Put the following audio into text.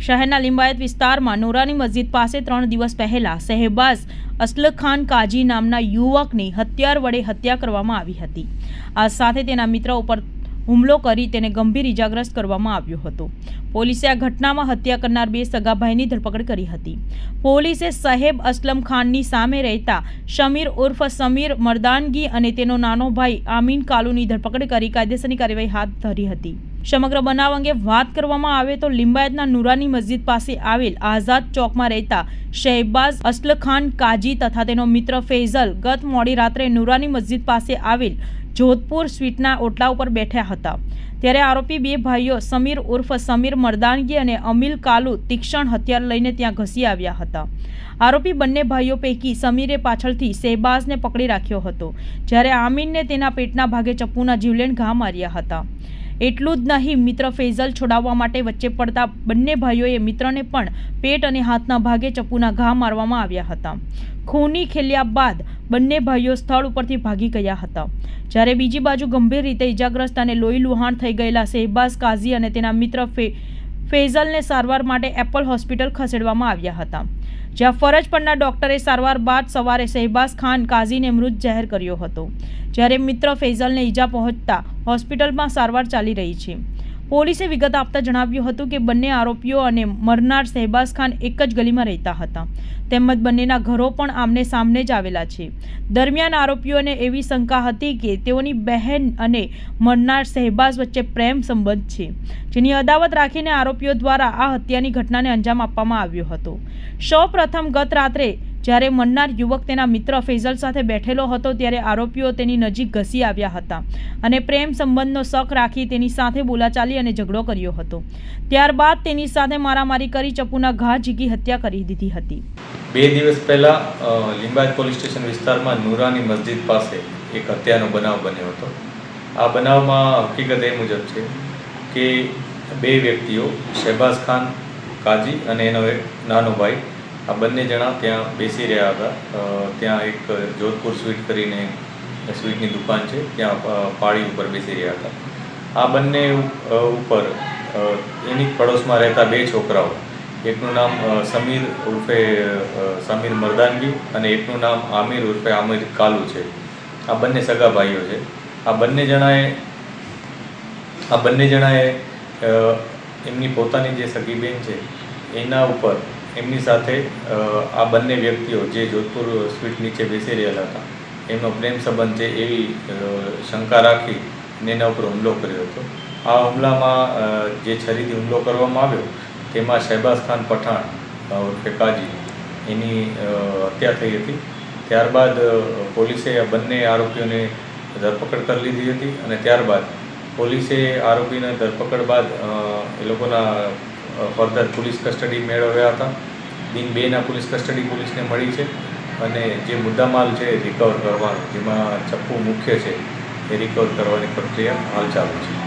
શહેરના લિંબાયત વિસ્તારમાં નૂરાની મસ્જિદ પાસે 3 દિવસ પહેલા શહેબાઝ અસલખાન કાજી નામના યુવકની હથિયાર વડે હત્યા કરવામાં આવી હતી। આ સાથે તેના મિત્ર ઉપર હુમલો કરી તેને ગંભીર ઇજાગ્રસ્ત કરવામાં આવ્યો હતો। પોલીસે આ ઘટનામાં હત્યા કરનાર 2 સગા ભાઈની ધરપકડ કરી હતી। પોલીસે સહેબ અસલમ ખાનની સામે રહેતા શમીર ઉર્ફ સમીર મર્દાનગી અને તેનો નાનો ભાઈ આમીન કાલુની ધરપકડ કરી કાયદેસરની કાર્યવાહી હાથ ધરી હતી। સમગ્ર બનાવ અંગે વાત કરવામાં આવે તો લિંબાયતના નૂરાની મસ્જિદ પાસે આવેલ આઝાદ ચોકમાં રહેતા શહેબાઝ અસલખાન કાજી તથા તેનો મિત્ર ફૈઝલ ગત મોડી રાત્રે નૂરાની મસ્જિદ પાસે આવેલ જોધપુર સ્વીટના ઓટલા ઉપર બેઠા હતા। ત્યારે આરોપી 2 ભાઈઓ સમીર ઉર્ફ સમીર મર્દાનગી અને અમીલ કાલુ તીક્ષ્ણ હથિયાર લઈને ત્યાં ઘસી આવ્યા હતા। આરોપી બંને ભાઈઓ પૈકી સમીરે પાછળથી શહેબાઝને પકડી રાખ્યો હતો, જ્યારે આમીનને તેના પેટના ભાગે ચપ્પુના જીવલેણ ઘા માર્યા હતા। એટલું જ નહીં, મિત્ર ફૈઝલ છોડાવવા માટે વચ્ચે પડતા બંને ભાઈઓએ મિત્રને પણ પેટ અને હાથના ભાગે ચપ્પુના ઘા મારવામાં આવ્યા હતા। ખૂની ખેલ્યા બાદ બંને ભાઈઓ સ્થળ ઉપરથી ભાગી ગયા હતા, જ્યારે બીજી બાજુ ગંભીર રીતે ઇજાગ્રસ્ત અને લોહી લુહાણ થઈ ગયેલા શહેબાઝ કાઝી અને તેના મિત્ર ફૈઝલને સારવાર માટે એપલ હોસ્પિટલ ખસેડવામાં આવ્યા હતા, જ્યાં ફરજ પરના ડોક્ટરે સારવાર બાદ સવારે શહેબાઝ ખાન કાઝીને મૃત જાહેર કર્યો હતો, જ્યારે મિત્ર ફૈઝલને ઈજા પહોંચતા હોસ્પિટલમાં સારવાર ચાલી રહી છે। પોલીસે વિગત આપતા જણાવ્યું હતું કે બંને આરોપીઓ અને મરનાર શહેબાઝ ખાન એક જ ગલીમાં રહેતા હતા, તેમજ બંનેના ઘરો પણ આમને સામને જ આવેલા છે। દરમિયાન આરોપીઓને એવી શંકા હતી કે તેઓની બહેન અને મરનાર શહેબાઝ વચ્ચે પ્રેમ સંબંધ છે, જેની અદાવત રાખીને આરોપીઓ દ્વારા આ હત્યાની ઘટનાને અંજામ આપવામાં આવ્યો હતો। સૌપ્રથમ ગત રાત્રે જ્યારે મરનાર યુવક તેના મિત્ર ફૈઝલ સાથે બેઠેલો હતો, ત્યારે આરોપીઓ તેની નજીક ઘસી આવ્યા હતા અને પ્રેમ સંબંધનો શક રાખી તેની સાથે બોલાચાલી અને ઝઘડો કર્યો હતો। ત્યારબાદ તેની સાથે મારામારી કરી ચપ્પુના ઘા ઝીકી હત્યા કરી દીધી હતી। 2 દિવસ પહેલા લિંબાયત પોલીસ સ્ટેશન વિસ્તારમાં નૂરાની મસ્જિદ પાસે એક હત્યાનો બનાવ બન્યો હતો। આ બનાવમાં હકીકત એ મુજબ છે કે 2 વ્યક્તિઓ શહેબાઝ ખાન કાજી અને એનો એક નાનો ભાઈ, આ બંને જણા ત્યાં બેસી રહ્યા હતા। ત્યાં એક જોધપુર સ્વીટ કરીને સ્વીટની દુકાન છે, ત્યાં પાળી ઉપર બેસી રહ્યા હતા। આ બંને ઉપર એની પડોશમાં રહેતા 2 છોકરાઓ, એકનું નામ સમીર ઉર્ફે સમીર મર્દાનગી અને એકનું નામ આમિર ઉર્ફે આમિર કાલુ છે। આ બંને સગા ભાઈઓ છે। આ બંને જણાએ એમની પોતાની જે સગી બેન છે એના ઉપર એમની સાથે આ બંને વ્યક્તિઓ જે જોધપુર સ્વીટ નીચે બેસી રહેલા હતા એમનો પ્રેમ સંબંધ છે એવી શંકા રાખી એના ઉપર હુમલો કર્યો હતો। આ હુમલામાં જે છરીથી હુમલો કરવામાં આવ્યો તેમાં શહેબાઝ ખાન પઠાણ ઉર્ફે કાજી એની હત્યા થઈ હતી। ત્યારબાદ પોલીસે આ બંને આરોપીઓને ધરપકડ કરી લીધી હતી અને ત્યારબાદ પોલીસે આરોપીને ધરપકડ બાદ એ લોકોના ફર્ધર પોલીસ કસ્ટડી મેળવ્યા હતા। દિન 2ના પોલીસ કસ્ટડી પોલીસને મળી છે અને જે મુદ્દામાલ છે એ રિકવર કરવાનો, જેમાં ચપ્પુ મુખ્ય છે, એ રિકવર કરવાની પ્રક્રિયા હાલ ચાલુ છે।